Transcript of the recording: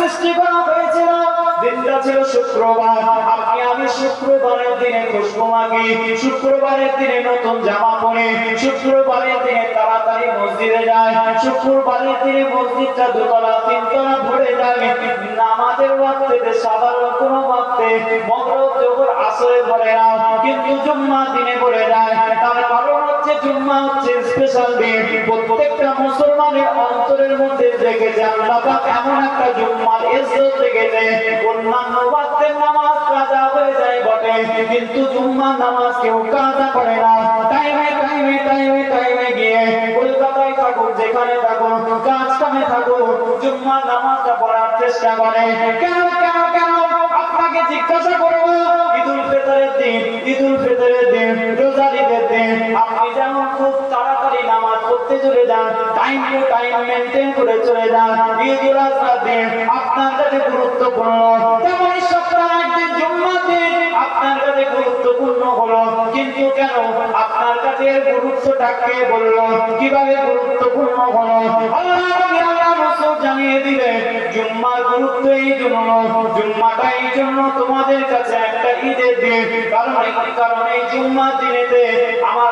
সৃষ্টি করা হয়েছিল, দিনটা ছিল শুক্রবার। আপনি আমি শুক্রবারের দিনে খুশবু মাগি, শুক্রবারের দিনে নতুন জামা পরে, শুক্রবারের দিনে তাড়াতাড়ি মসজিদে যায়, শুক্রবারের দিনে মসজিদটা দোতলা তিনতলা ভরে যায়। নামাজের ওয়াক্তে সাধারণ কোনো ওয়াক্তে মাগরিব জোহর আসরে ভরে না, কিন্তু জুম্মা দিনে ভরে যায়। তার কারণ হচ্ছে জুম্মা হচ্ছে স্পেশাল দিন। প্রত্যেকটা মুসলমানের অন্তরের মধ্যে জেগেছে আল্লাহ পাক এমন একটা জুম্মার ইজ্জত জেগেছে। অন্যান্য ওয়াক্তের নামাজ কাজা হয়ে যায় বটে, কিন্তু জুম্মার নামাজ কেউ কাজা করে না। টাইমে টাইমে টাইমে টাইমে গিয়ে কলকাতায় থাকুক, যেখানে থাকুক, কাজ কামে থাকুক, জুম্মার নামাজটা পড়ার চেষ্টা করে। কেন কেন কেন আপনাকে জিজ্ঞাসা করবো, ঈদুল ফিতরের দিন, ঈদুল ফিতরের দিন, রোজার ঈদের দিন আপনি যেমন খুব তাড়াতাড়ি নামাজ পড়তে চলে যান, টাইম টু টাইম মেনটেন করে চলে যান, ঈদুল আজহার দিন আপনার কাছে গুরুত্বপূর্ণ, তেমনই সপ্তাহে একদিন জুম্মার দিন আপনার কাছে গুরুত্বপূর্ণ হলো। কিন্তু কেন আপনার কাছে এর গুরুত্বটা কে বললো, কিভাবে গুরুত্বপূর্ণ হলো? আল্লাহ রাসূল জানিয়ে দিলেন জুম্মার গুরুত্ব এই জন্য, জুম্মাটা এই জন্য তোমাদের কাছে একটা ঈদের দিন, কারণ এই জুম্মার দিনেতে আমার